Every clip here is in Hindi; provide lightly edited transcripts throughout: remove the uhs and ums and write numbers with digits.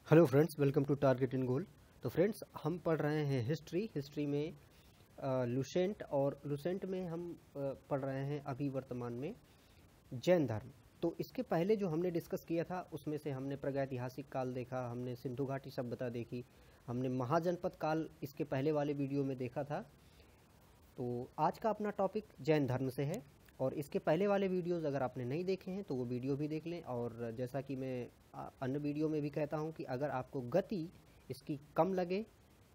Hello friends, welcome to target in goal. तो फ्रेंड्स, हम पढ़ रहे हैं हिस्ट्री में लुसेंट, और लुसेंट में हम पढ़ रहे हैं अभी वर्तमान में जैन धर्म। तो इसके पहले जो हमने डिस्कस किया था उसमें से हमने प्रागैतिहासिक काल देखा, हमने सिंधु घाटी सभ्यता देखी, हमने महाजनपद काल इसके पहले वाले वीडियो में देखा था। तो आज का अपना टॉपिक जैन धर्म से है, और इसके पहले वाले वीडियोस अगर आपने नहीं देखे हैं तो वो वीडियो भी देख लें। और जैसा कि मैं अन्य वीडियो में भी कहता हूं कि अगर आपको गति इसकी कम लगे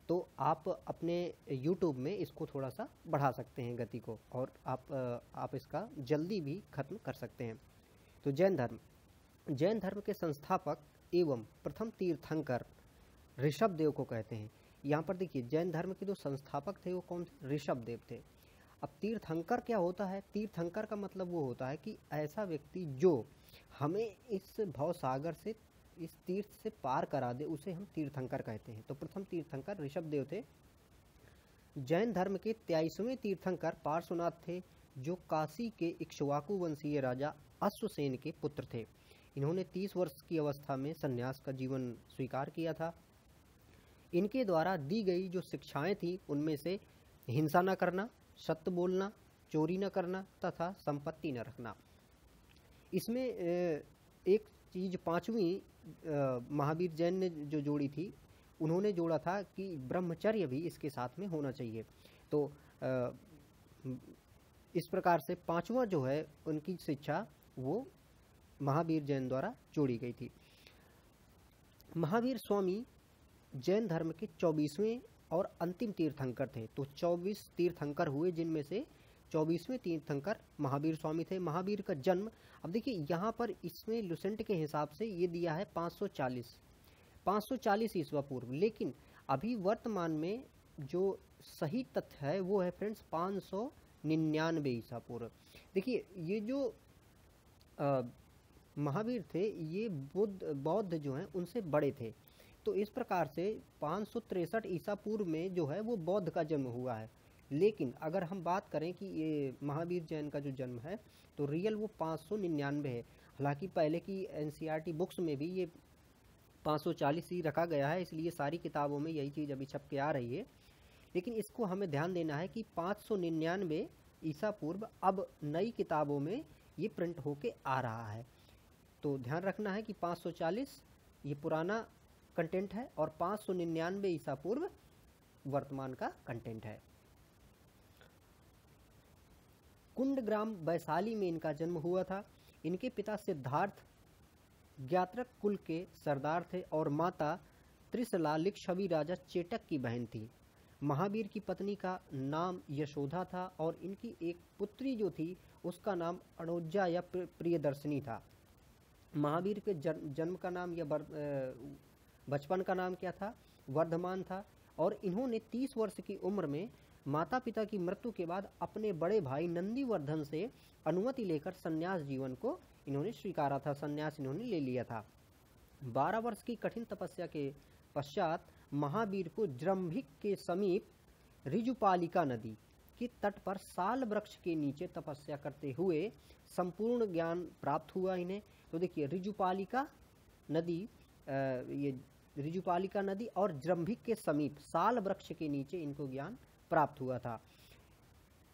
तो आप अपने YouTube में इसको थोड़ा सा बढ़ा सकते हैं गति को, और आप इसका जल्दी भी ख़त्म कर सकते हैं। तो जैन धर्म के संस्थापक एवं प्रथम तीर्थंकर ऋषभ देव को कहते हैं। यहाँ पर देखिए, जैन धर्म के जो संस्थापक थे वो कौन थे? ऋषभ देव थे। अब तीर्थंकर क्या होता है? तीर्थंकर का मतलब वो होता है कि ऐसा व्यक्ति जो हमें इस भवसागर से, इस तीर्थ से पार करा दे, उसे हम तीर्थंकर कहते हैं। तो प्रथम तीर्थंकर ऋषभ देव थे। जैन धर्म के 23वें तीर्थंकर पार्श्वनाथ थे, जो काशी के इक्ष्वाकु वंशीय राजा अश्वसेन के पुत्र थे। इन्होंने 30 वर्ष की अवस्था में संन्यास का जीवन स्वीकार किया था। इनके द्वारा दी गई जो शिक्षाएं थी उनमें से हिंसा न करना, सत्य बोलना, चोरी न करना तथा संपत्ति न रखना। इसमें एक चीज पांचवी महावीर जैन ने जो जोड़ी थी, उन्होंने जोड़ा था कि ब्रह्मचर्य भी इसके साथ में होना चाहिए। तो इस प्रकार से पांचवा जो है उनकी शिक्षा वो महावीर जैन द्वारा जोड़ी गई थी। महावीर स्वामी जैन धर्म के 24वें और अंतिम तीर्थंकर थे। तो 24 तीर्थंकर हुए, जिनमें से 24वें तीर्थंकर महावीर स्वामी थे। महावीर का जन्म, अब देखिए यहाँ पर इसमें लुसेंट के हिसाब से ये दिया है 540 ईस्वा पूर्व, लेकिन अभी वर्तमान में जो सही तथ्य है वो है फ्रेंड्स 599 ईसा पूर्व। देखिए, ये जो महावीर थे ये बौद्ध जो हैं उनसे बड़े थे। तो इस प्रकार से 563 ईसा पूर्व में जो है वो बौद्ध का जन्म हुआ है। लेकिन अगर हम बात करें कि ये महावीर जैन का जो जन्म है तो रियल वो 599 है। हालांकि पहले की एनसीईआरटी बुक्स में भी ये 540 ही रखा गया है, इसलिए सारी किताबों में यही चीज़ अभी छप के आ रही है। लेकिन इसको हमें ध्यान देना है कि 599 ईसा पूर्व अब नई किताबों में ये प्रिंट होके आ रहा है। तो ध्यान रखना है कि 540 ये पुराना कंटेंट है और 599 ईसा पूर्व वर्तमान का कंटेंट है। कुंडग्राम वैशाली में इनका जन्म हुआ था। इनके पिता सिद्धार्थ ज्ञात्रक कुल के सरदार थे और माता त्रिशला लिच्छवी राजा चेटक की बहन थी। महावीर की पत्नी का नाम यशोदा था और इनकी एक पुत्री जो थी उसका नाम अणोज्जा या प्रियदर्शनी था। महावीर के जन्म का नाम या बचपन का नाम क्या था? वर्धमान था। और इन्होंने 30 वर्ष की उम्र में माता पिता की मृत्यु के बाद अपने बड़े भाई नंदीवर्धन से अनुमति लेकर संन्यास जीवन को इन्होंने स्वीकारा था, संन्यास इन्होंने ले लिया था। 12 वर्ष की कठिन तपस्या के पश्चात महावीर को जृंभिक के समीप ऋजुपालिका नदी के तट पर साल वृक्ष के नीचे तपस्या करते हुए संपूर्ण ज्ञान प्राप्त हुआ इन्हें। तो देखिए, ऋजुपालिका नदी और जृंभिक के समीप साल वृक्ष के नीचे इनको ज्ञान प्राप्त हुआ था।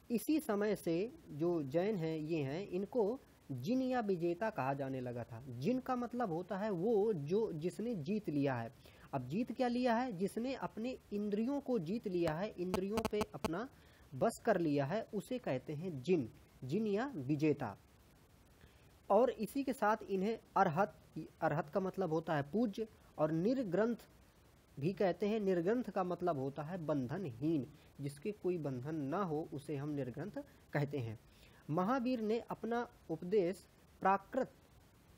इसी समय से जो जैन हैं ये हैं, इनको जिन या विजेता कहा जाने लगा था। जिन का मतलब होता है वो जो जिसने जीत लिया है। अब जीत क्या लिया है? जिसने अपने इंद्रियों को जीत लिया है, इंद्रियों पे अपना बस कर लिया है, उसे कहते हैं जिन या विजेता। और इसी के साथ इन्हें अरहत का मतलब होता है पूज्य, और निर्ग्रंथ भी कहते हैं। निर्ग्रंथ का मतलब होता है बंधनहीन, जिसके कोई बंधन ना हो उसे हम निर्ग्रंथ कहते हैं। महावीर ने अपना उपदेश प्राकृत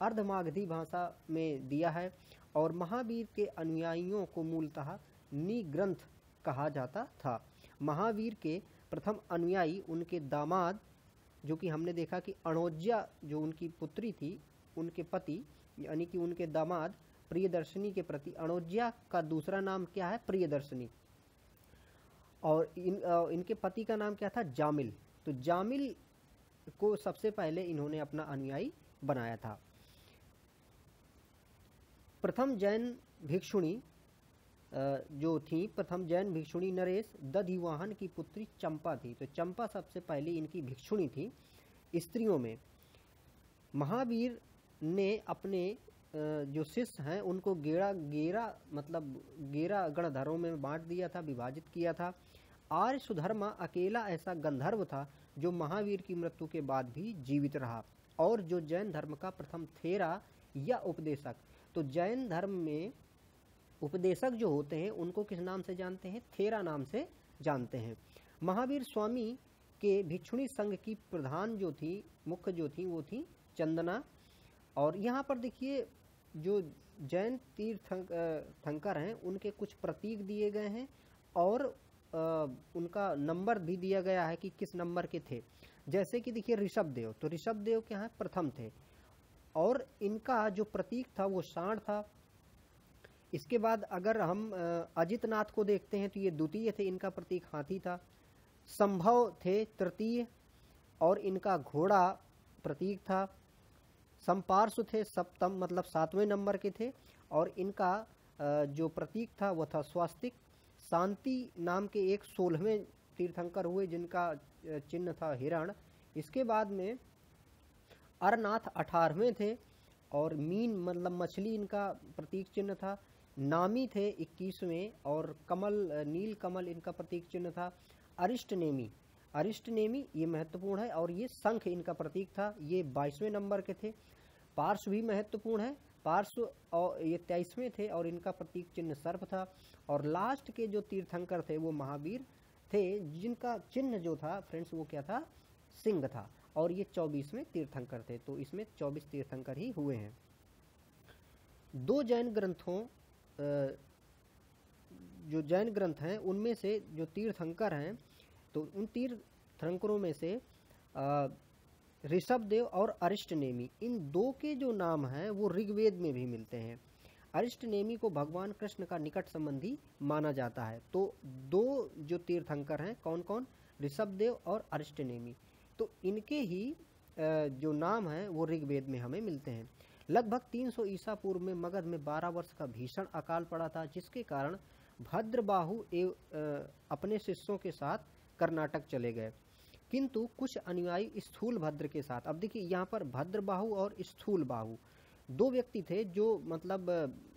अर्धमागधी भाषा में दिया है, और महावीर के अनुयायियों को मूलतः निग्रंथ कहा जाता था। महावीर के प्रथम अनुयायी उनके दामाद, जो कि हमने देखा कि अणोज्या जो उनकी पुत्री थी, उनके पति यानी कि उनके दामाद प्रियदर्शनी के प्रति अणोज्या का दूसरा नाम क्या है? प्रियदर्शनी। और इनके पति का नाम क्या था? जामिल। तो जामिल को सबसे पहले इन्होंने अपना अनुयायी बनाया था। प्रथम जैन भिक्षुणी जो थी, प्रथम जैन भिक्षुणी नरेश दधिवाहन की पुत्री चंपा थी। तो चंपा सबसे पहले इनकी भिक्षुणी थी स्त्रियों में। महावीर ने अपने जो शिष्य हैं उनको गेरा गणधरों में बांट दिया था, विभाजित किया था। आर्य सुधर्मा अकेला ऐसा गंधर्व था जो महावीर की मृत्यु के बाद भी जीवित रहा, और जो जैन धर्म का प्रथम थेरा या उपदेशक। तो जैन धर्म में उपदेशक जो होते हैं उनको किस नाम से जानते हैं? थेरा नाम से जानते हैं। महावीर स्वामी के भिक्षुणी संघ की प्रधान जो थी, मुख्य जो थी, वो थी चंदना। और यहाँ पर देखिए जो जैन तीर्थंकर हैं उनके कुछ प्रतीक दिए गए हैं और उनका नंबर भी दिया गया है कि किस नंबर के थे। जैसे कि देखिए ऋषभदेव, तो ऋषभदेव क्या है? प्रथम थे, और इनका जो प्रतीक था वो सांड था। इसके बाद अगर हम अजितनाथ को देखते हैं तो ये द्वितीय थे, इनका प्रतीक हाथी था। संभव थे तृतीय और इनका घोड़ा प्रतीक था। संपार्श्व थे सप्तम, मतलब 7वें नंबर के थे, और इनका जो प्रतीक था वो था स्वास्तिक। शांति नाम के एक 16वें तीर्थंकर हुए जिनका चिन्ह था हिरण। इसके बाद में अरनाथ 18वें थे, और मीन मतलब मछली इनका प्रतीक चिन्ह था। नामी थे 21वें, और कमल नील कमल इनका प्रतीक चिन्ह था। अरिष्टनेमी ये महत्वपूर्ण है, और ये शंख इनका प्रतीक था, ये 22वें नंबर के थे। पार्श्व भी महत्वपूर्ण है, पार्श्व और ये 23वें थे, और इनका प्रतीक चिन्ह सर्प था। और लास्ट के जो तीर्थंकर थे वो महावीर थे, जिनका चिन्ह जो था फ्रेंड्स वो क्या था? सिंह था, और ये 24वें तीर्थंकर थे। तो इसमें 24 तीर्थंकर ही हुए हैं। दो जैन ग्रंथों जो जैन ग्रंथ हैं उनमें से जो तीर्थंकर हैं, तो उन तीर्थंकरों में से ऋषभदेव और अरिष्टनेमी, इन दो के जो नाम हैं वो ऋग्वेद में भी मिलते हैं। अरिष्टनेमी को भगवान कृष्ण का निकट संबंधी माना जाता है। तो दो जो तीर्थंकर हैं कौन कौन? ऋषभदेव और अरिष्टनेमी। तो इनके ही जो नाम हैं वो ऋग्वेद में हमें मिलते हैं। लगभग 300 ईसा पूर्व में मगध में 12 वर्ष का भीषण अकाल पड़ा था, जिसके कारण भद्रबाहु अपने शिष्यों के साथ कर्नाटक चले गए, किंतु कुछ अनुयायी स्थूल भद्र के साथ। अब देखिए यहाँ पर भद्रबाहु और स्थूल बाहु दो व्यक्ति थे जो मतलब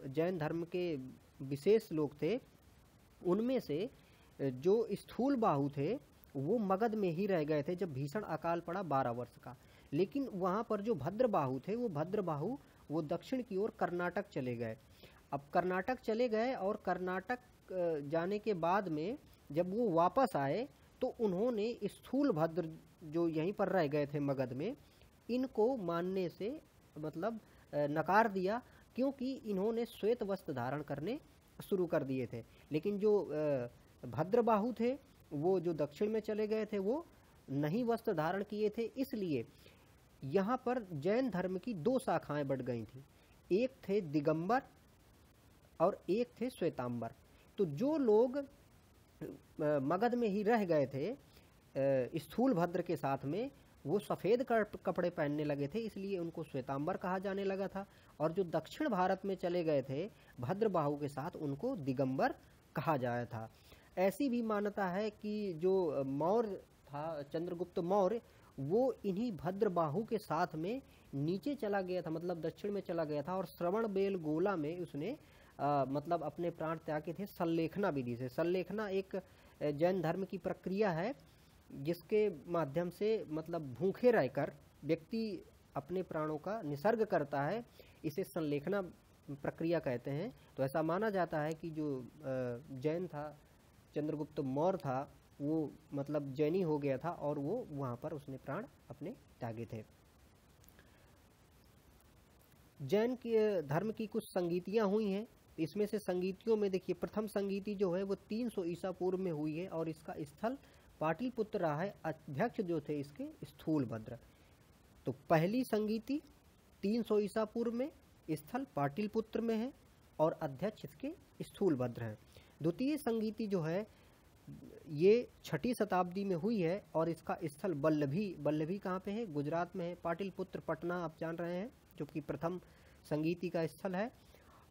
जैन धर्म के विशेष लोग थे। उनमें से जो स्थूल बाहु थे वो मगध में ही रह गए थे जब भीषण अकाल पड़ा 12 वर्ष का। लेकिन वहाँ पर जो भद्रबाहु थे वो दक्षिण की ओर कर्नाटक चले गए। अब कर्नाटक चले गए, और कर्नाटक जाने के बाद में जब वो वापस आए तो उन्होंने स्थूल भद्र जो यहीं पर रह गए थे मगध में, इनको मानने से मतलब नकार दिया, क्योंकि इन्होंने श्वेत वस्त्र धारण करने शुरू कर दिए थे। लेकिन जो भद्रबाहु थे वो जो दक्षिण में चले गए थे वो नहीं वस्त्र धारण किए थे। इसलिए यहाँ पर जैन धर्म की दो शाखाएं बढ़ गई थी, एक थे दिगंबर और एक थे श्वेतांबर। तो जो लोग मगध में ही रह गए थे स्थूल भद्र के साथ में, वो सफ़ेद कपड़े पहनने लगे थे, इसलिए उनको श्वेतांबर कहा जाने लगा था। और जो दक्षिण भारत में चले गए थे भद्रबाहु के साथ, उनको दिगंबर कहा जाया था। ऐसी भी मान्यता है कि जो मौर्य था चंद्रगुप्त मौर्य, वो इन्हीं भद्रबाहु के साथ में नीचे चला गया था, मतलब दक्षिण में चला गया था, और श्रवण बेल गोला में उसने मतलब अपने प्राण त्यागे थे संलेखना विधि से। संलेखना एक जैन धर्म की प्रक्रिया है जिसके माध्यम से मतलब भूखे रहकर व्यक्ति अपने प्राणों का निसर्ग करता है, इसे संलेखना प्रक्रिया कहते हैं। तो ऐसा माना जाता है कि जो जैन था चंद्रगुप्त मौर्य था वो मतलब जैनी हो गया था, और वो वहाँ पर उसने प्राण अपने त्यागे थे। जैन के धर्म की कुछ संगीतियाँ हुई हैं। इसमें से संगीतियों में देखिए प्रथम संगीति जो है वो 300 ईसा पूर्व में हुई है, और इसका स्थल पाटलिपुत्र रहा है। अध्यक्ष जो थे इसके स्थूल भद्र। तो पहली संगीति 300 ईसा पूर्व में, स्थल पाटलिपुत्र में है, और अध्यक्ष इसके स्थूल भद्र हैं। द्वितीय संगीति जो है ये 6ठी शताब्दी में हुई है, और इसका स्थल बल्लभी कहाँ पे है? गुजरात में है। पाटलिपुत्र पटना आप जान रहे हैं, जो कि प्रथम संगीति का स्थल है।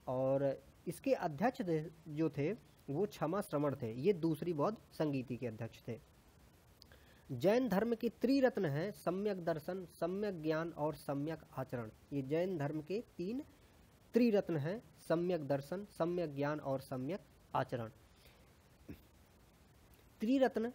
और इसके अध्यक्ष जो थे वो क्षमा श्रवण थे, ये दूसरी बौद्ध संगीति के अध्यक्ष थे। जैन धर्म के त्रिरत्न हैं सम्यक दर्शन, सम्यक ज्ञान और सम्यक आचरण। ये जैन धर्म के 3 त्रिरत्न हैं, सम्यक दर्शन, सम्यक ज्ञान और सम्यक आचरण। त्रिरत्न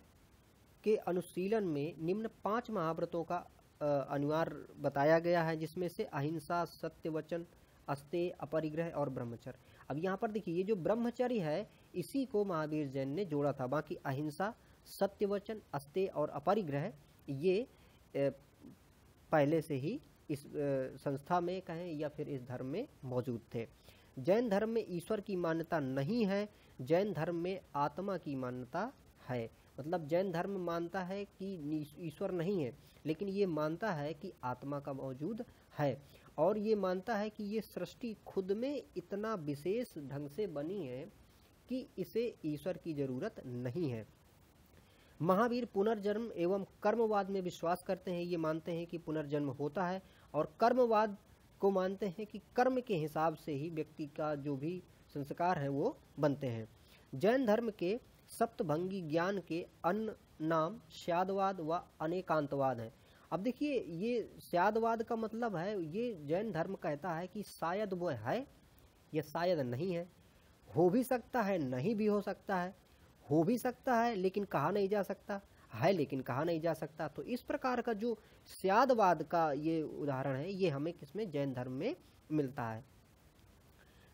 के अनुशीलन में निम्न 5 महाव्रतों का अनिवार्य बताया गया है, जिसमें से अहिंसा, सत्य वचन, अस्तेय, अपरिग्रह और ब्रह्मचर्य। अब यहाँ पर देखिए, ये जो ब्रह्मचर्य है इसी को महावीर जैन ने जोड़ा था, बाकी अहिंसा, सत्य वचन, अस्तेय और अपरिग्रह ये पहले से ही इस संस्था में कहें या फिर इस धर्म में मौजूद थे। जैन धर्म में ईश्वर की मान्यता नहीं है, जैन धर्म में आत्मा की मान्यता है। मतलब जैन धर्म मानता है कि ईश्वर नहीं है, लेकिन ये मानता है कि आत्मा का मौजूद है, और ये मानता है कि ये सृष्टि खुद में इतना विशेष ढंग से बनी है कि इसे ईश्वर की जरूरत नहीं है। महावीर पुनर्जन्म एवं कर्मवाद में विश्वास करते हैं। ये मानते हैं कि पुनर्जन्म होता है, और कर्मवाद को मानते हैं कि कर्म के हिसाब से ही व्यक्ति का जो भी संस्कार है वो बनते हैं। जैन धर्म के सप्तभंगी ज्ञान के अन्य नाम स्यादवाद व अनेकांतवाद है। अब देखिए, ये स्यादवाद का मतलब है, ये जैन धर्म कहता है कि शायद वो है या शायद नहीं है, हो भी सकता है, नहीं भी हो सकता है, हो भी सकता है लेकिन कहा नहीं जा सकता, है लेकिन कहा नहीं जा सकता। तो इस प्रकार का जो स्यादवाद का ये उदाहरण है, ये हमें किसमें, जैन धर्म में मिलता है।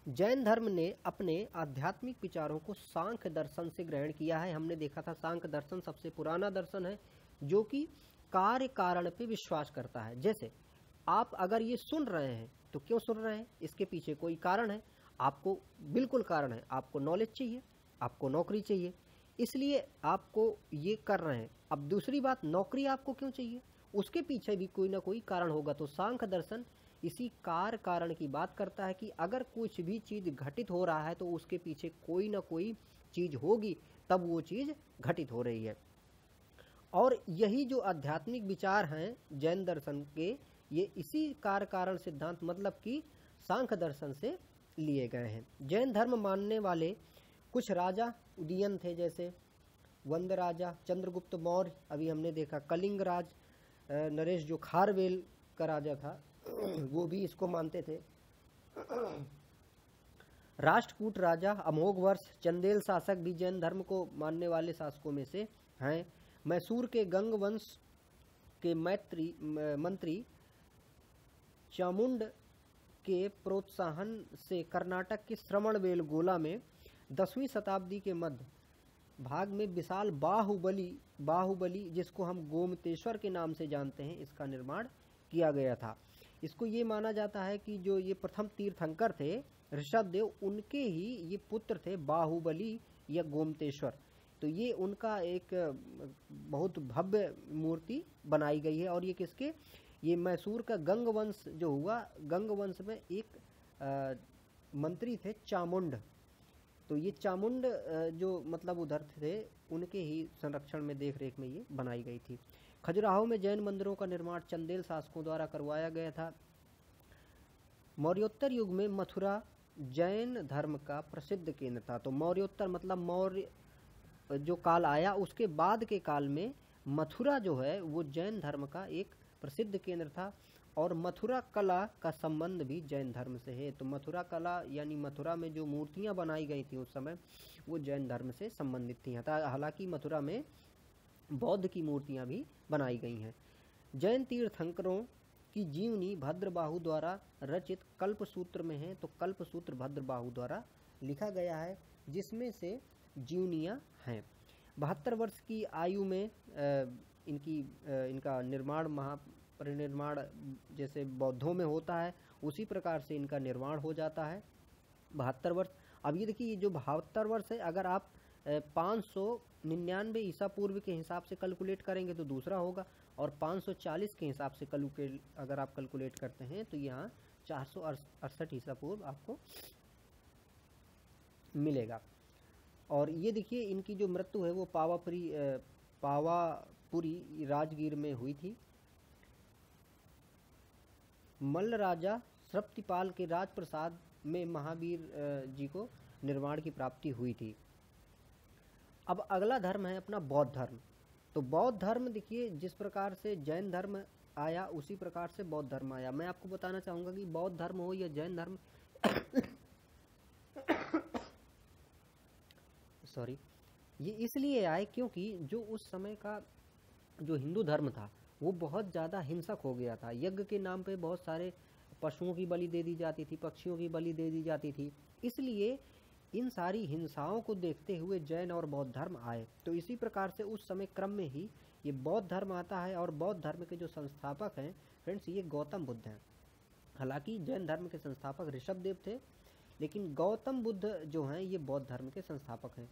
जैन धर्म ने अपने आध्यात्मिक विचारों को सांख्य दर्शन से ग्रहण किया है। हमने देखा था सांख्य दर्शन सबसे पुराना दर्शन है जो कि कार्य कारण पे विश्वास करता है। जैसे आप अगर ये सुन रहे हैं तो क्यों सुन रहे हैं, इसके पीछे कोई कारण है, आपको बिल्कुल कारण है, आपको नॉलेज चाहिए, आपको नौकरी चाहिए, इसलिए आपको ये कर रहे हैं। अब दूसरी बात, नौकरी आपको क्यों चाहिए, उसके पीछे भी कोई ना कोई कारण होगा। तो सांख्य दर्शन इसी कार्य कारण की बात करता है कि अगर कुछ भी चीज घटित हो रहा है तो उसके पीछे कोई ना कोई चीज होगी, तब वो चीज घटित हो रही है। और यही जो आध्यात्मिक विचार हैं जैन दर्शन के, ये इसी कार्य कारण सिद्धांत मतलब कि सांख्य दर्शन से लिए गए हैं। जैन धर्म मानने वाले कुछ राजा उदयन थे, जैसे वंद राजा, चंद्रगुप्त मौर्य, अभी हमने देखा कलिंग राज, नरेश जो खारवेल का राजा था वो भी इसको मानते थे। राष्ट्रकूट राजा, अमोघ वर्ष, चंदेल शासक भी जैन धर्म को मानने वाले शासकों में से हैं। मैसूर के गंग वंश के मंत्री चामुंड के प्रोत्साहन से कर्नाटक के श्रवणबेलगोला में 10वीं शताब्दी के मध्य भाग में विशाल बाहुबली जिसको हम गोमतेश्वर के नाम से जानते हैं, इसका निर्माण किया गया था। इसको ये माना जाता है कि जो ये प्रथम तीर्थंकर थे ऋषभदेव, उनके ही ये पुत्र थे बाहुबली या गोमतेश्वर। तो ये उनका एक बहुत भव्य मूर्ति बनाई गई है। और ये किसके, ये मैसूर का गंग वंश जो हुआ, गंग वंश में एक मंत्री थे चामुंड। तो ये चामुंड जो मतलब उधर थे, उनके ही संरक्षण में, देख रेख में ये बनाई गई थी। खजुराहो में जैन मंदिरों का निर्माण चंदेल शासकों द्वारा करवाया गया था। मौर्योत्तर युग में मथुरा जैन धर्म का प्रसिद्ध केंद्र था। तो मौर्योत्तर मतलब मौर्य जो काल आया, उसके बाद के काल में मथुरा जो है वो जैन धर्म का एक प्रसिद्ध केंद्र था। और मथुरा कला का संबंध भी जैन धर्म से है। तो मथुरा कला यानी मथुरा में जो मूर्तियां बनाई गई थी उस समय, वो जैन धर्म से संबंधित थी। हालांकि मथुरा में बौद्ध की मूर्तियां भी बनाई गई हैं। जैन तीर्थंकरों की जीवनी भद्रबाहु द्वारा रचित कल्पसूत्र में है। तो कल्पसूत्र भद्रबाहु द्वारा लिखा गया है, जिसमें से जीवनियाँ हैं। 72 वर्ष की आयु में इनका निर्माण, महापरिनिर्माण जैसे बौद्धों में होता है उसी प्रकार से इनका निर्माण हो जाता है। 72 वर्ष। अब ये देखिए, जो 72 वर्ष है, अगर आप 599 ईसा पूर्व के हिसाब से कैलकुलेट करेंगे तो दूसरा होगा, और 540 के हिसाब से अगर आप कैलकुलेट करते हैं तो यहाँ 468 ईसा पूर्व आपको मिलेगा। और ये देखिए, इनकी जो मृत्यु है वो पावापुरी राजगीर में हुई थी। मल्ल राजा श्रप्तिपाल के राजप्रसाद में महावीर जी को निर्वाण की प्राप्ति हुई थी। अब अगला धर्म है अपना बौद्ध धर्म। तो बौद्ध धर्म देखिए जिस प्रकार से जैन धर्म आया उसी प्रकार से बौद्ध धर्म आया। मैं आपको बताना चाहूँगा कि बौद्ध धर्म हो या जैन धर्म सॉरी, ये इसलिए आए क्योंकि जो उस समय का जो हिंदू धर्म था वो बहुत ज़्यादा हिंसक हो गया था। यज्ञ के नाम पे बहुत सारे पशुओं की बलि दे दी जाती थी, पक्षियों की बलि दे दी जाती थी। इसलिए इन सारी हिंसाओं को देखते हुए जैन और बौद्ध धर्म आए। तो इसी प्रकार से उस समय क्रम में ही ये बौद्ध धर्म आता है। और बौद्ध धर्म के जो संस्थापक हैं फ्रेंड्स ये गौतम बुद्ध हैं। हालांकि जैन धर्म के संस्थापक ऋषभदेव थे, लेकिन गौतम बुद्ध जो हैं ये बौद्ध धर्म के संस्थापक हैं।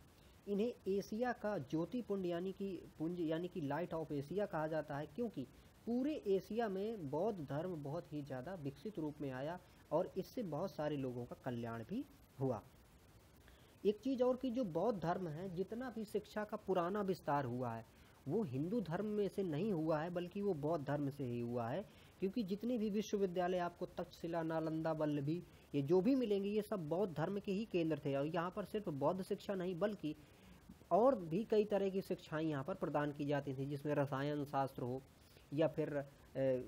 इन्हें एशिया का ज्योतिपुंज यानी कि लाइट ऑफ एशिया कहा जाता है, क्योंकि पूरे एशिया में बौद्ध धर्म बहुत ही ज़्यादा विकसित रूप में आया और इससे बहुत सारे लोगों का कल्याण भी हुआ। एक चीज़ और कि जो बौद्ध धर्म है जितना भी शिक्षा का पुराना विस्तार हुआ है वो हिंदू धर्म में से नहीं हुआ है, बल्कि वो बौद्ध धर्म से ही हुआ है। क्योंकि जितने भी विश्वविद्यालय आपको तक्षशिला, नालंदा, वल्लभी ये जो भी मिलेंगे ये सब बौद्ध धर्म के ही केंद्र थे। और यहाँ पर सिर्फ बौद्ध शिक्षा नहीं बल्कि और भी कई तरह की शिक्षाएं यहाँ पर प्रदान की जाती थी, जिसमें रसायन शास्त्र हो या फिर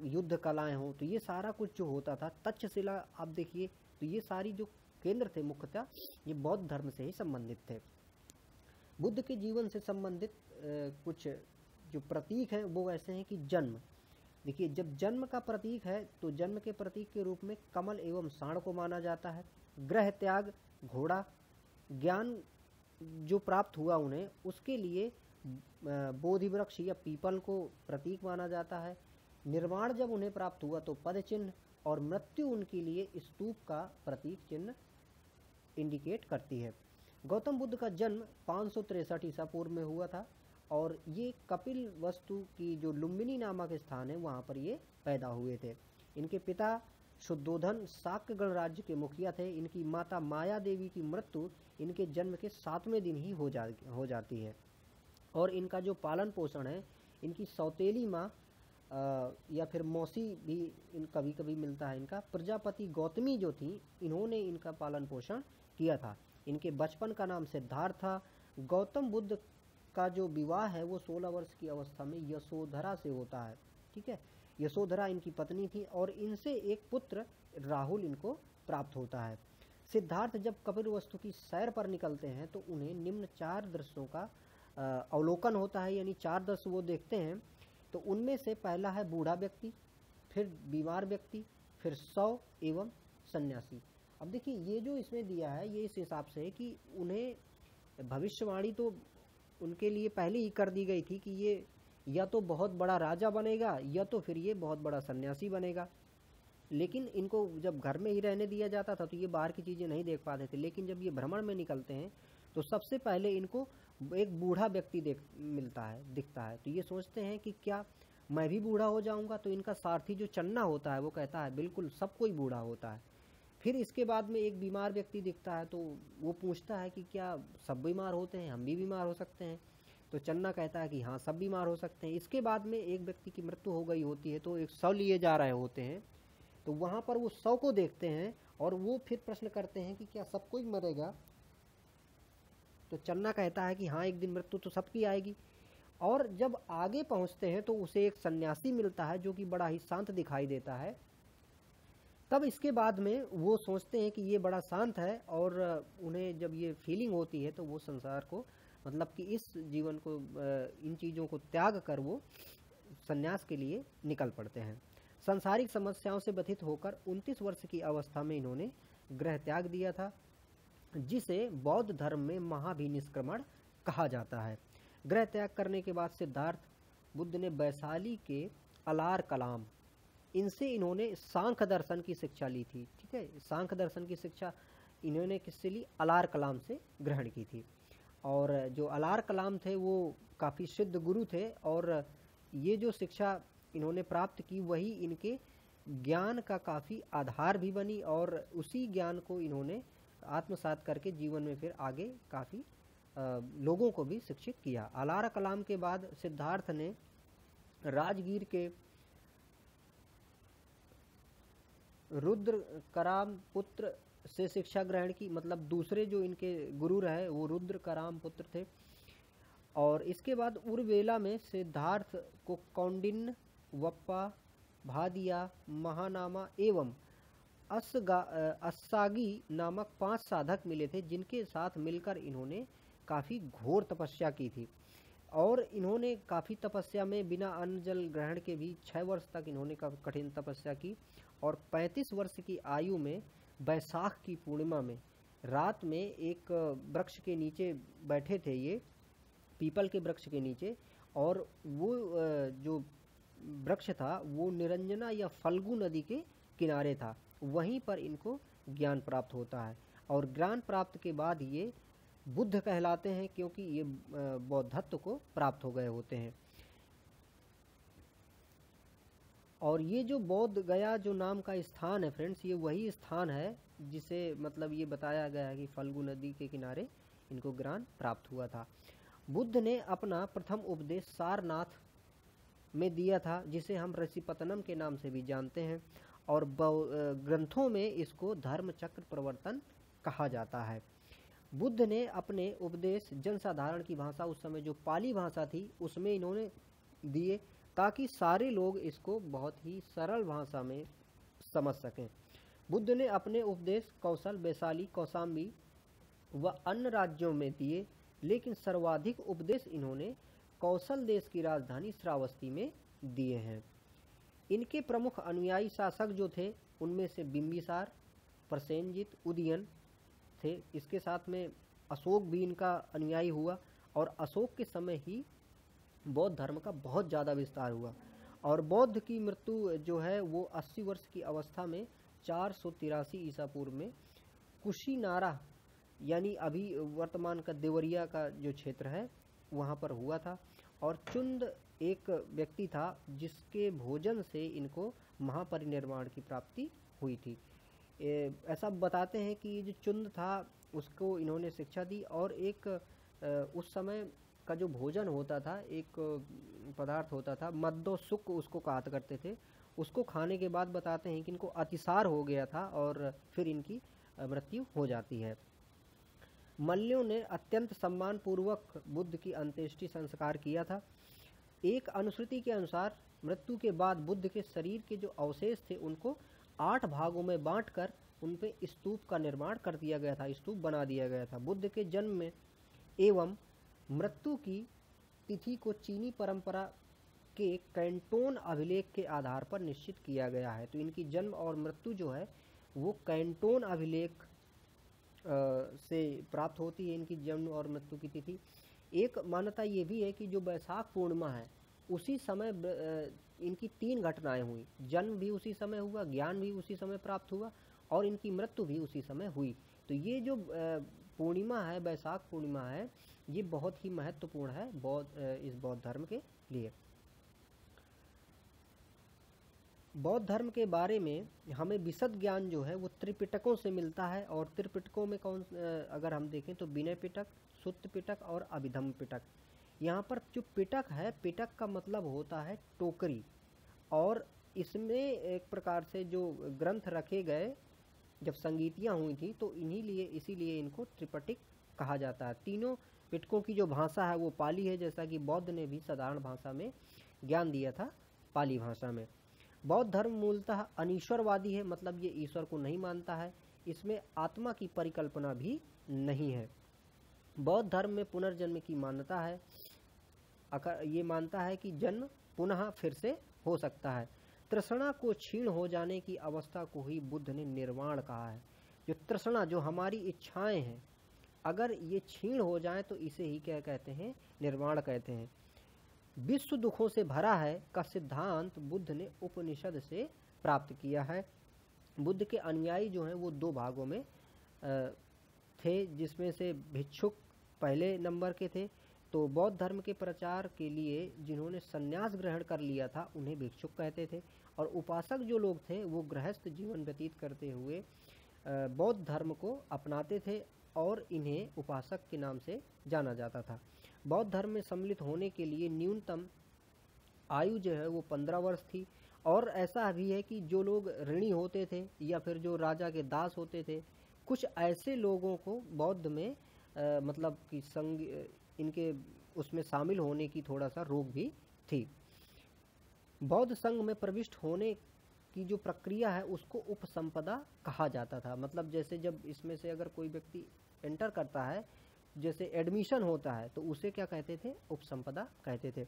युद्ध कलाएं हो। तो ये सारा कुछ जो होता था तक्षशिला आप देखिए, तो ये सारी जो केंद्र थे मुख्यतः ये बौद्ध धर्म से ही संबंधित थे। बुद्ध के जीवन से संबंधित कुछ जो प्रतीक हैं वो ऐसे हैं कि जन्म। देखिए जब जन्म का प्रतीक है तो जन्म के प्रतीक के रूप में कमल एवं सांड को माना जाता है। ग्रह त्याग घोड़ा, ज्ञान जो प्राप्त हुआ उन्हें उसके लिए बोधि वृक्ष या पीपल को प्रतीक माना जाता है। निर्वाण जब उन्हें प्राप्त हुआ तो पद चिन्ह, और मृत्यु उनके लिए स्तूप का प्रतीक चिन्ह इंडिकेट करती है। गौतम बुद्ध का जन्म 563 ईसा पूर्व में हुआ था और ये कपिल वस्तु की जो लुम्बिनी नामक स्थान है वहाँ पर ये पैदा हुए थे। इनके पिता शुद्धोधन शाक्य गणराज्य के मुखिया थे। इनकी माता माया देवी की मृत्यु इनके जन्म के 7वें दिन ही हो जाती है। और इनका जो पालन पोषण है इनकी सौतेली माँ या फिर मौसी भी इन कभी कभी मिलता है इनका, प्रजापति गौतमी जो थी इन्होंने इनका पालन पोषण किया था। इनके बचपन का नाम सिद्धार्थ था। गौतम बुद्ध का जो विवाह है वो 16 वर्ष की अवस्था में यशोधरा से होता है। ठीक है, यशोधरा इनकी पत्नी थी और इनसे एक पुत्र राहुल इनको प्राप्त होता है। सिद्धार्थ जब कपिलवस्तु की सैर पर निकलते हैं तो उन्हें निम्न 4 दृश्यों का अवलोकन होता है, यानी 4 दृश्य वो देखते हैं। तो उनमें से पहला है बूढ़ा व्यक्ति, फिर बीमार व्यक्ति, फिर शव एवं सन्यासी। अब देखिए ये जो इसमें दिया है ये इस हिसाब से है कि उन्हें भविष्यवाणी तो उनके लिए पहले ही कर दी गई थी कि ये या तो बहुत बड़ा राजा बनेगा या तो फिर ये बहुत बड़ा सन्यासी बनेगा। लेकिन इनको जब घर में ही रहने दिया जाता था तो ये बाहर की चीज़ें नहीं देख पाते थे। लेकिन जब ये भ्रमण में निकलते हैं तो सबसे पहले इनको एक बूढ़ा व्यक्ति दिखता है। तो ये सोचते हैं कि क्या मैं भी बूढ़ा हो जाऊंगा। तो इनका सारथी जो चन्ना होता है वो कहता है बिल्कुल सब कोई बूढ़ा होता है। फिर इसके बाद में एक बीमार व्यक्ति दिखता है तो वो पूछता है कि क्या सब बीमार होते हैं, हम भी बीमार हो सकते हैं। तो चन्ना कहता है कि हाँ सब बीमार हो सकते हैं। इसके बाद में एक व्यक्ति की मृत्यु हो गई होती है तो एक शव लिए जा रहे होते हैं। तो वहाँ पर वो शव को देखते हैं और वो फिर प्रश्न करते हैं कि क्या सब कोई मरेगा। तो चन्ना कहता है कि हाँ एक दिन मृत्यु तो सबकी आएगी। और जब आगे पहुँचते हैं तो उसे एक सन्यासी मिलता है जो कि बड़ा ही शांत दिखाई देता है। तब इसके बाद में वो सोचते हैं कि ये बड़ा शांत है और उन्हें जब ये फीलिंग होती है तो वो संसार को मतलब कि इस जीवन को इन चीज़ों को त्याग कर वो संन्यास के लिए निकल पड़ते हैं। सांसारिक समस्याओं से व्यथित होकर 29 वर्ष की अवस्था में इन्होंने गृह त्याग दिया था, जिसे बौद्ध धर्म में महाभिनिष्क्रमण कहा जाता है। गृह त्याग करने के बाद सिद्धार्थ बुद्ध ने वैशाली के अलार कलाम इनसे इन्होंने सांख्य दर्शन की शिक्षा ली थी। ठीक है, सांख्य दर्शन की शिक्षा इन्होंने किससे ली? अलार कलाम से ग्रहण की थी। और जो अलार कलाम थे वो काफ़ी सिद्ध गुरु थे और ये जो शिक्षा इन्होंने प्राप्त की वही इनके ज्ञान का काफ़ी आधार भी बनी और उसी ज्ञान को इन्होंने आत्मसात करके जीवन में फिर आगे काफ़ी लोगों को भी शिक्षित किया। अलार कलाम के बाद सिद्धार्थ ने राजगीर के रुद्र कराम पुत्र से शिक्षा ग्रहण की, मतलब दूसरे जो इनके गुरु रहे वो रुद्र कराम पुत्र थे। और इसके बाद उर्वेला में सिद्धार्थ को कौंडिन्य, वप्पा, भादिया, महानामा एवं अस्सागी नामक 5 साधक मिले थे, जिनके साथ मिलकर इन्होंने काफ़ी घोर तपस्या की थी। और इन्होंने काफ़ी तपस्या में बिना अन्न जल ग्रहण के भी 6 वर्ष तक इन्होंने कठिन तपस्या की। और 35 वर्ष की आयु में बैसाख की पूर्णिमा में रात में एक वृक्ष के नीचे बैठे थे, ये पीपल के वृक्ष के नीचे, और वो जो वृक्ष था वो निरंजना या फल्गु नदी के किनारे था। वहीं पर इनको ज्ञान प्राप्त होता है, और ज्ञान प्राप्त के बाद ये बुद्ध कहलाते हैं, क्योंकि ये बौद्धत्व को प्राप्त हो गए होते हैं। और ये जो बोध गया जो नाम का स्थान है फ्रेंड्स, ये वही स्थान है जिसे मतलब ये बताया गया है कि फल्गु नदी के किनारे इनको ज्ञान प्राप्त हुआ था। बुद्ध ने अपना प्रथम उपदेश सारनाथ में दिया था, जिसे हम ऋषिपतनम के नाम से भी जानते हैं, और ग्रंथों में इसको धर्म चक्र प्रवर्तन कहा जाता है। बुद्ध ने अपने उपदेश जनसाधारण की भाषा, उस समय जो पाली भाषा थी उसमें इन्होंने दिए, ताकि सारे लोग इसको बहुत ही सरल भाषा में समझ सकें। बुद्ध ने अपने उपदेश कौशल, वैशाली, कौशाम्बी व अन्य राज्यों में दिए, लेकिन सर्वाधिक उपदेश इन्होंने कौशल देश की राजधानी श्रावस्ती में दिए हैं। इनके प्रमुख अनुयायी शासक जो थे उनमें से बिंबिसार, प्रसेनजित, उदयन थे। इसके साथ में अशोक भी इनका अनुयायी हुआ, और अशोक के समय ही बौद्ध धर्म का बहुत ज़्यादा विस्तार हुआ। और बौद्ध की मृत्यु जो है वो 80 वर्ष की अवस्था में 483 ईसा पूर्व में कुशीनारा, यानी अभी वर्तमान का देवरिया का जो क्षेत्र है वहाँ पर हुआ था। और चुंद एक व्यक्ति था जिसके भोजन से इनको महापरिनिर्वाण की प्राप्ति हुई थी। ऐसा बताते हैं कि जो चुंद था उसको इन्होंने शिक्षा दी, और एक उस समय का जो भोजन होता था, एक पदार्थ होता था मद्दो सुक उसको कहा करते थे, उसको खाने के बाद बताते हैं कि इनको अतिसार हो गया था और फिर इनकी मृत्यु हो जाती है। मल्यों ने अत्यंत सम्मान पूर्वक बुद्ध की अंत्येष्टि संस्कार किया था। एक अनुश्रुति के अनुसार मृत्यु के बाद बुद्ध के शरीर के जो अवशेष थे उनको 8 भागों में बांटकर उन पे स्तूप का निर्माण कर दिया गया था, स्तूप बना दिया गया था। बुद्ध के जन्म में एवं मृत्यु की तिथि को चीनी परंपरा के कैंटोन अभिलेख के आधार पर निश्चित किया गया है। तो इनकी जन्म और मृत्यु जो है वो कैंटोन अभिलेख से प्राप्त होती है, इनकी जन्म और मृत्यु की तिथि। एक मान्यता ये भी है कि जो बैसाख पूर्णिमा है उसी समय इनकी 3 घटनाएं हुई, जन्म भी उसी समय हुआ, ज्ञान भी उसी समय प्राप्त हुआ, और इनकी मृत्यु भी उसी समय हुई। तो ये जो पूर्णिमा है, बैसाख पूर्णिमा है, ये बहुत ही महत्वपूर्ण है इस बौद्ध धर्म के लिए। बौद्ध धर्म के बारे में हमें विशद ज्ञान जो है वो त्रिपिटकों से मिलता है। और त्रिपिटकों में अगर हम देखें तो विनय पिटक, सुत्त पिटक और अभिधम्म पिटक। यहाँ पर जो पिटक है, पिटक का मतलब होता है टोकरी, और इसमें एक प्रकार से जो ग्रंथ रखे गए जब संगीतियाँ हुई थी तो इसीलिए इनको त्रिपिटक कहा जाता है। तीनों पिटकों की जो भाषा है वो पाली है, जैसा कि बौद्ध ने भी साधारण भाषा में ज्ञान दिया था पाली भाषा में। बौद्ध धर्म मूलतः अनीश्वरवादी है, मतलब ये ईश्वर को नहीं मानता है, इसमें आत्मा की परिकल्पना भी नहीं है। बौद्ध धर्म में पुनर्जन्म की मान्यता है, ये मानता है कि जन्म पुनः फिर से हो सकता है। तृष्णा को क्षीण हो जाने की अवस्था को ही बुद्ध ने निर्वाण कहा है। जो तृष्णा, जो हमारी इच्छाएं हैं, अगर ये क्षीण हो जाए तो इसे ही क्या कहते हैं, निर्वाण कहते हैं। विश्व दुखों से भरा है का सिद्धांत बुद्ध ने उपनिषद से प्राप्त किया है। बुद्ध के अनुयायी जो हैं वो 2 भागों में थे, जिसमें से भिक्षुक पहले नंबर के थे। तो बौद्ध धर्म के प्रचार के लिए जिन्होंने संन्यास ग्रहण कर लिया था उन्हें भिक्षुक कहते थे, और उपासक जो लोग थे वो गृहस्थ जीवन व्यतीत करते हुए बौद्ध धर्म को अपनाते थे, और इन्हें उपासक के नाम से जाना जाता था। बौद्ध धर्म में सम्मिलित होने के लिए न्यूनतम आयु जो है वो 15 वर्ष थी। और ऐसा भी है कि जो लोग ऋणी होते थे या फिर जो राजा के दास होते थे कुछ ऐसे लोगों को बौद्ध में मतलब कि संग इनके उसमें शामिल होने की थोड़ा सा रोक भी थी। बौद्ध संघ में प्रविष्ट होने की जो प्रक्रिया है उसको उपसंपदा कहा जाता था। मतलब जैसे जब इसमें से अगर कोई व्यक्ति एंटर करता है, जैसे एडमिशन होता है, तो उसे क्या कहते थे? उपसंपदा कहते थे।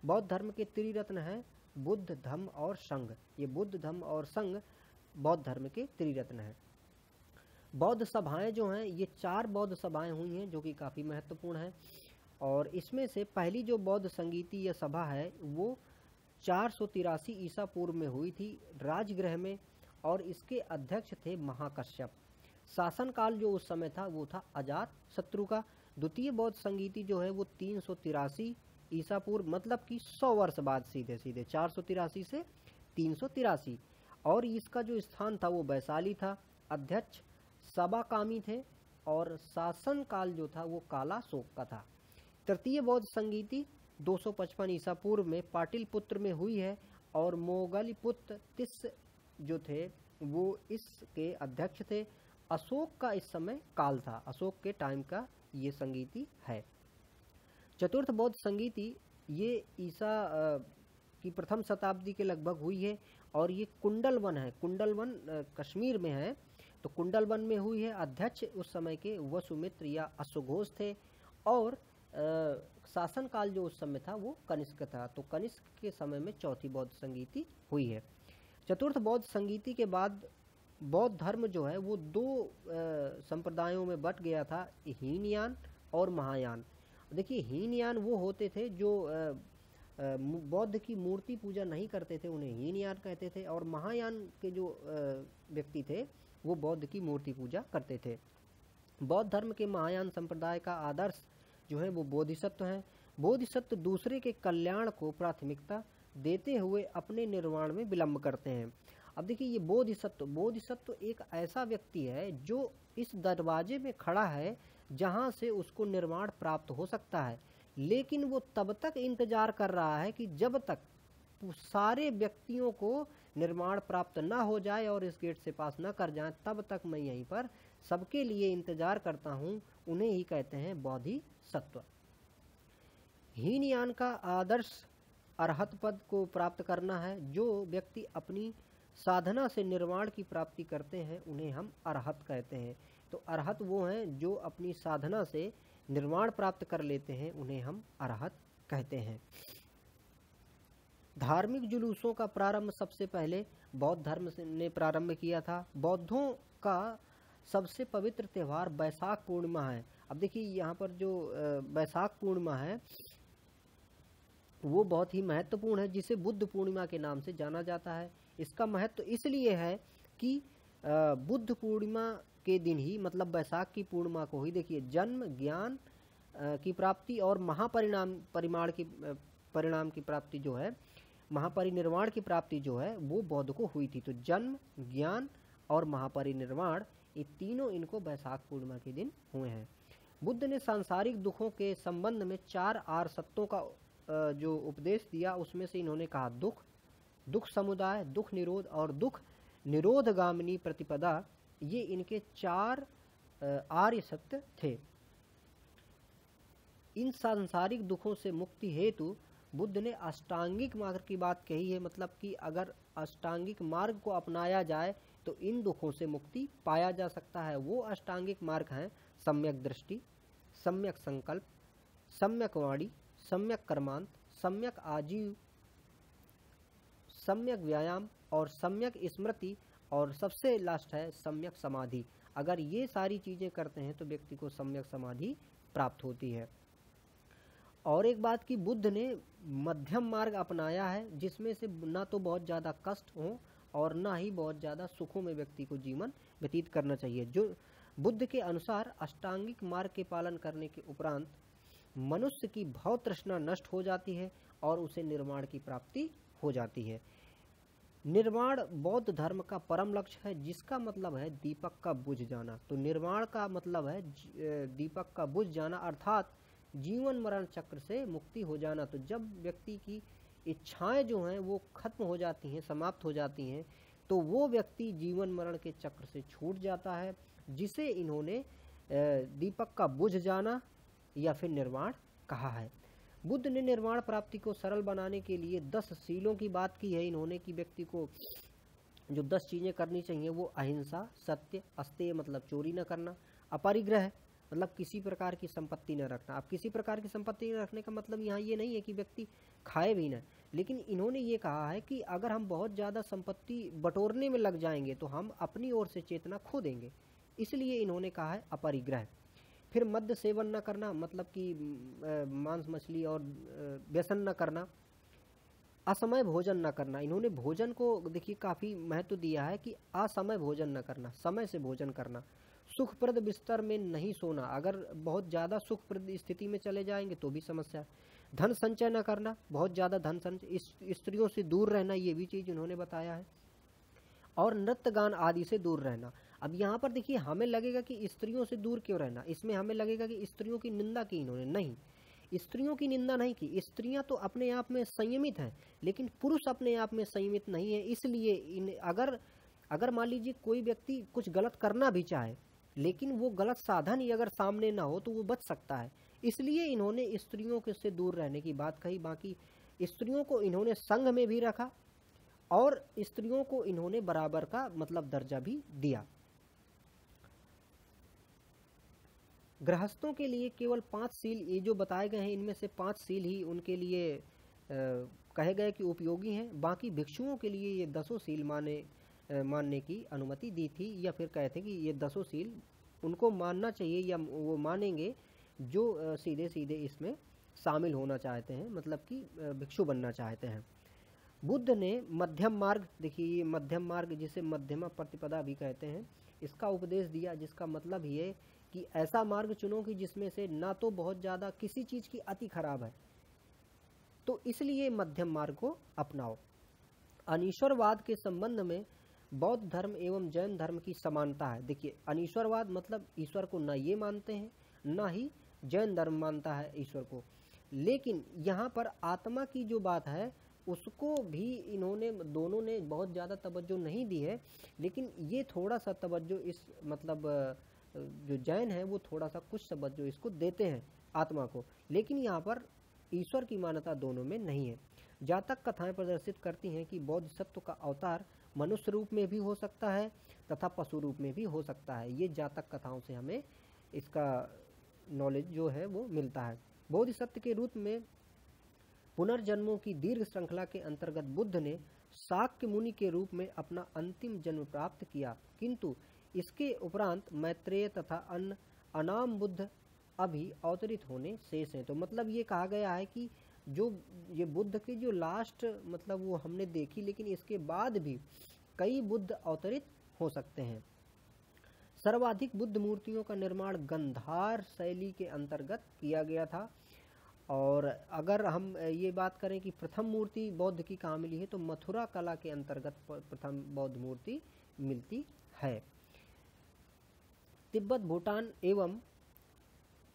बौद्ध धर्म के त्रिरत्न हैं बुद्ध, धम्म और संघ। ये बुद्ध, धम्म और संघ बौद्ध धर्म के त्रिरत्न हैं। बौद्ध सभाएं जो हैं, ये 4 बौद्ध सभाएं हुई हैं जो कि काफ़ी महत्वपूर्ण है। और इसमें से पहली जो बौद्ध संगीति या सभा है वो 483 ईसा पूर्व में हुई थी राजगृह में, और इसके अध्यक्ष थे महाकश्यप। शासनकाल जो उस समय था वो था अजात शत्रु का। द्वितीय बौद्ध संगीति जो है वो 383 ईसा पूर्व, मतलब कि 100 वर्ष बाद, सीधे सीधे 483 से 383। और इसका जो स्थान था वो वैशाली था। अध्यक्ष सबाकामी थे और शासनकाल जो था वो काला शोक का था। तृतीय बौद्ध संगीति 255 ईसा पूर्व में पाटिलपुत्र में हुई है, और मोगलीपुत्र तिस जो थे वो इसके अध्यक्ष थे। अशोक का इस समय काल था, अशोक के टाइम का ये संगीति है। चतुर्थ बौद्ध संगीति ये ईसा की प्रथम शताब्दी के लगभग हुई है, और ये कुंडलवन है। कुंडलवन कश्मीर में है, तो कुंडलवन में हुई है। अध्यक्ष उस समय के वसुमित्र या अश्वघोष थे, और शासनकाल जो उस समय था वो कनिष्क था। तो कनिष्क के समय में चौथी बौद्ध संगीति हुई है। चतुर्थ बौद्ध संगीति के बाद बौद्ध धर्म जो है वो 2 संप्रदायों में बट गया था, हीनयान और महायान। देखिए, हीनयान वो होते थे जो बौद्ध की मूर्ति पूजा नहीं करते थे, उन्हें हीनयान कहते थे। और महायान के जो व्यक्ति थे वो बौद्ध की मूर्ति पूजा करते थे। बौद्ध धर्म के महायान संप्रदाय का आदर्श जो है वो बोधिसत्व है। बोधिसत्व दूसरे के कल्याण को प्राथमिकता देते हुए अपने निर्वाण में विलंब करते हैं। अब देखिए, ये बोधिसत्व एक ऐसा व्यक्ति है जो इस दरवाजे में खड़ा है जहां से उसको निर्वाण प्राप्त हो सकता है, लेकिन वो तब तक इंतजार कर रहा है कि जब तक सारे व्यक्तियों को निर्माण प्राप्त ना हो जाए और इस गेट से पास ना कर जाए, तब तक मैं यहीं पर सबके लिए इंतजार करता हूँ। उन्हें ही कहते हैं बोधिसत्व। हीनयान का आदर्श अरहत पद को प्राप्त करना है। जो व्यक्ति अपनी साधना से निर्वाण की प्राप्ति करते हैं उन्हें हम अरहत कहते हैं। तो अरहत वो हैं जो अपनी साधना से निर्वाण प्राप्त कर लेते हैं, उन्हें हम अरहत कहते हैं। धार्मिक जुलूसों का प्रारंभ सबसे पहले बौद्ध धर्म ने प्रारंभ किया था। बौद्धों का सबसे पवित्र त्यौहार बैसाख पूर्णिमा है। अब देखिए, यहाँ पर जो बैसाख पूर्णिमा है वो बहुत ही महत्वपूर्ण है, जिसे बुद्ध पूर्णिमा के नाम से जाना जाता है। इसका महत्व इसलिए है कि बुद्ध पूर्णिमा के दिन ही, मतलब बैसाख की पूर्णिमा को ही, देखिए, जन्म, ज्ञान की प्राप्ति और परिणाम की प्राप्ति जो है, महापरिनिर्वाण की प्राप्ति जो है वो बौद्ध को हुई थी। तो जन्म, ज्ञान और महापरिनिर्वाण, ये तीनों इनको बैसाख पूर्णिमा के दिन हुए हैं। बुद्ध ने सांसारिक दुखों के संबंध में 4 आर्य सत्यों का जो उपदेश दिया, उसमें से इन्होंने कहा दुख, दुख समुदाय, दुख निरोध और दुख निरोधगामिनी प्रतिपदा। ये इनके 4 आर्य सत्य थे। इन सांसारिक दुखों से मुक्ति हेतु बुद्ध ने अष्टांगिक मार्ग की बात कही है। मतलब कि अगर अष्टांगिक मार्ग को अपनाया जाए तो इन दुखों से मुक्ति पाया जा सकता है। वो अष्टांगिक मार्ग हैं सम्यक दृष्टि, सम्यक संकल्प, सम्यक वाणी, सम्यक कर्मांत, सम्यक आजीव, सम्यक व्यायाम और सम्यक स्मृति, और सबसे लास्ट है सम्यक समाधि। अगर ये सारी चीजें करते हैं तो व्यक्ति को सम्यक समाधि प्राप्त होती है। और एक बात कि बुद्ध ने मध्यम मार्ग अपनाया है, जिसमें से ना तो बहुत ज़्यादा कष्ट हो और ना ही बहुत ज़्यादा सुखों में व्यक्ति को जीवन व्यतीत करना चाहिए। जो बुद्ध के अनुसार अष्टांगिक मार्ग के पालन करने के उपरांत मनुष्य की भव तृष्णा नष्ट हो जाती है और उसे निर्वाण की प्राप्ति हो जाती है। निर्वाण बौद्ध धर्म का परम लक्ष्य है, जिसका मतलब है दीपक का बुझ जाना। तो निर्वाण का मतलब है दीपक का बुझ जाना, अर्थात जीवन मरण चक्र से मुक्ति हो जाना। तो जब व्यक्ति की इच्छाएं जो हैं वो खत्म हो जाती हैं, समाप्त हो जाती हैं, तो वो व्यक्ति जीवन मरण के चक्र से छूट जाता है जिसे इन्होंने दीपक का बुझ जाना या फिर निर्वाण कहा है। बुद्ध ने निर्वाण प्राप्ति को सरल बनाने के लिए 10 शीलों की बात की है इन्होंने, कि व्यक्ति को जो 10 चीज़ें करनी चाहिए वो अहिंसा, सत्य, अस्तेय मतलब चोरी न करना, अपरिग्रह मतलब किसी प्रकार की संपत्ति न रखना। अब किसी प्रकार की संपत्ति न रखने का मतलब यहाँ ये नहीं है कि व्यक्ति खाए भी न, लेकिन इन्होंने ये कहा है कि अगर हम बहुत ज़्यादा संपत्ति बटोरने में लग जाएंगे तो हम अपनी ओर से चेतना खो देंगे, इसलिए इन्होंने कहा है अपरिग्रह। फिर मद्य सेवन न करना मतलब कि मांस मछली और व्यसन न करना, असमय भोजन न करना। इन्होंने भोजन को देखिए काफ़ी महत्व दिया है कि असमय भोजन न करना, समय से भोजन करना। सुखप्रद बिस्तर में नहीं सोना, अगर बहुत ज़्यादा सुखप्रद स्थिति में चले जाएंगे तो भी समस्या है। धन संचय न करना, बहुत ज़्यादा धन संचय, स्त्रियों से दूर रहना, ये भी चीज़ उन्होंने बताया है। और नृत्य गान आदि से दूर रहना। अब यहाँ पर देखिए हमें लगेगा कि स्त्रियों से दूर क्यों रहना, इसमें हमें लगेगा कि स्त्रियों की निंदा की इन्होंने, नहीं, स्त्रियों की निंदा नहीं की। स्त्रियां तो अपने आप में संयमित हैं, लेकिन पुरुष अपने आप में संयमित नहीं है। इसलिए अगर मान लीजिए कोई व्यक्ति कुछ गलत करना भी चाहे, लेकिन वो गलत साधन ही अगर सामने ना हो तो वो बच सकता है। इसलिए इन्होंने स्त्रियों के से दूर रहने की बात कही। बाकी स्त्रियों को इन्होंने संघ में भी रखा और स्त्रियों को इन्होंने बराबर का मतलब दर्जा भी दिया। गृहस्थों के लिए केवल 5 सील ये जो बताए गए हैं, इनमें से 5 सील ही उनके लिए कहे गए कि उपयोगी हैं। बाकी भिक्षुओं के लिए ये 10 सील मानने की अनुमति दी थी, या फिर कहते कि ये 10 सील उनको मानना चाहिए या वो मानेंगे जो सीधे सीधे इसमें शामिल होना चाहते हैं, मतलब कि भिक्षु बनना चाहते हैं। बुद्ध ने मध्यम मार्ग, देखिए ये मध्यम मार्ग जिसे मध्यमा प्रतिपदा भी कहते हैं, इसका उपदेश दिया, जिसका मतलब ये कि ऐसा मार्ग चुनो कि जिसमें से ना तो बहुत ज़्यादा किसी चीज़ की अति खराब है, तो इसलिए मध्यम मार्ग को अपनाओ। अनीश्वरवाद के संबंध में बौद्ध धर्म एवं जैन धर्म की समानता है। देखिए अनीश्वरवाद मतलब ईश्वर को ना ये मानते हैं, ना ही जैन धर्म मानता है ईश्वर को, लेकिन यहाँ पर आत्मा की जो बात है उसको भी इन्होंने दोनों ने बहुत ज़्यादा तवज्जो नहीं दी है, लेकिन ये थोड़ा सा तवज्जो इस मतलब जो जैन है वो थोड़ा सा कुछ तवज्जो इसको देते हैं आत्मा को, लेकिन यहाँ पर ईश्वर की मान्यता दोनों में नहीं है। जातक कथाएं प्रदर्शित करती हैं कि बौद्ध सत्व का अवतार मनुष्य रूप में भी हो सकता है तथा पशु रूप में भी हो सकता है। ये जातक कथाओं से हमें इसका नॉलेज जो है वो मिलता है। बोधिसत्व के रूप में पुनर्जन्मों की दीर्घ श्रृंखला के अंतर्गत बुद्ध ने शाक्य मुनि के रूप में अपना अंतिम जन्म प्राप्त किया, किंतु इसके उपरांत मैत्रेय तथा अन्य अनाम बुद्ध अभी अवतरित होने शेष हैं। तो मतलब ये कहा गया है कि जो ये बुद्ध की जो लास्ट मतलब वो हमने देखी, लेकिन इसके बाद भी कई बुद्ध अवतरित हो सकते हैं। सर्वाधिक बुद्ध मूर्तियों का निर्माण गंधार शैली के अंतर्गत किया गया था, और अगर हम ये बात करें कि प्रथम मूर्ति बौद्ध की कहाँ मिली है, तो मथुरा कला के अंतर्गत प्रथम बौद्ध मूर्ति मिलती है। तिब्बत, भूटान एवं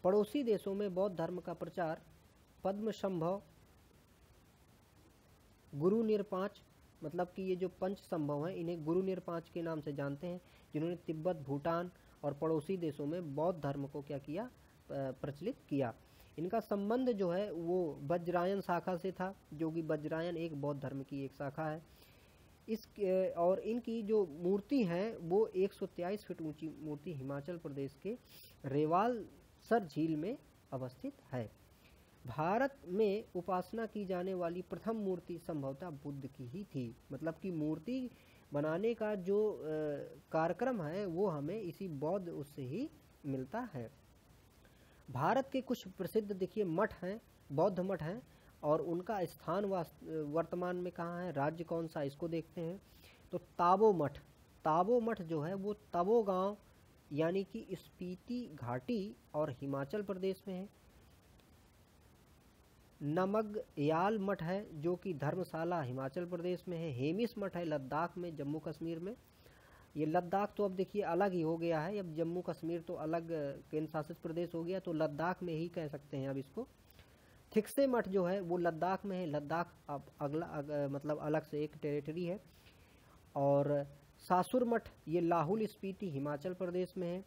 पड़ोसी देशों में बौद्ध धर्म का प्रचार पद्मसंभव, गुरु निरपांच, मतलब कि ये जो पंच संभव हैं इन्हें गुरु निरपांच के नाम से जानते हैं, जिन्होंने तिब्बत, भूटान और पड़ोसी देशों में बौद्ध धर्म को क्या किया, प्रचलित किया। इनका संबंध जो है वो वज्रायन शाखा से था, जो कि वज्रायन एक बौद्ध धर्म की एक शाखा है। और इनकी जो मूर्ति है वो 123 फीट ऊंची मूर्ति हिमाचल प्रदेश के रेवालसर झील में अवस्थित है। भारत में उपासना की जाने वाली प्रथम मूर्ति संभवतः बुद्ध की ही थी, मतलब कि मूर्ति बनाने का जो कार्यक्रम है वो हमें इसी बौद्ध उससे ही मिलता है। भारत के कुछ प्रसिद्ध देखिए मठ हैं, बौद्ध मठ हैं, और उनका स्थान वर्तमान में कहाँ है, राज्य कौन सा, इसको देखते हैं। तो ताबो मठ, ताबो मठ जो है वो तबो गांव यानी कि स्पीति घाटी और हिमाचल प्रदेश में है। नमग्याल मठ है जो कि धर्मशाला हिमाचल प्रदेश में है। हेमिस मठ है लद्दाख में, जम्मू कश्मीर में। ये लद्दाख तो अब देखिए अलग ही हो गया है, अब जम्मू कश्मीर तो अलग केंद्र शासित प्रदेश हो गया, तो लद्दाख में ही कह सकते हैं अब इसको। थिक्से मठ जो है वो लद्दाख में है, लद्दाख अब मतलब अलग से एक टेरिटरी है। और सासुर मठ ये लाहौल स्पीति हिमाचल प्रदेश में है।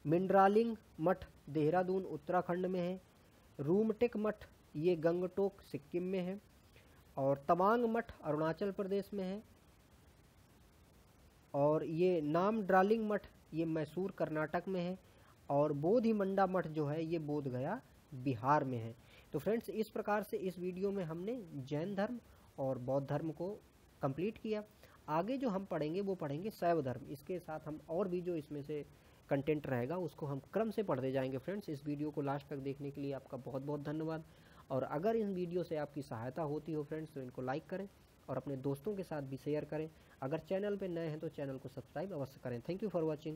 मिंडरालिंग मठ देहरादून उत्तराखंड में है। रूमटेक मठ ये गंगटोक सिक्किम में है। और तवांग मठ अरुणाचल प्रदेश में है। और ये नामड्रालिंग मठ ये मैसूर कर्नाटक में है। और बोधिमंडा मठ जो है ये बोध गया बिहार में है। तो फ्रेंड्स, इस प्रकार से इस वीडियो में हमने जैन धर्म और बौद्ध धर्म को कंप्लीट किया। आगे जो हम पढ़ेंगे वो पढ़ेंगे शैव धर्म। इसके साथ हम और भी जो इसमें से कंटेंट रहेगा उसको हम क्रम से पढ़ते जाएंगे। फ्रेंड्स, इस वीडियो को लास्ट तक देखने के लिए आपका बहुत बहुत धन्यवाद। और अगर इन वीडियो से आपकी सहायता होती हो फ्रेंड्स तो इनको लाइक करें और अपने दोस्तों के साथ भी शेयर करें। अगर चैनल पे नए हैं तो चैनल को सब्सक्राइब अवश्य करें। Thank you for watching.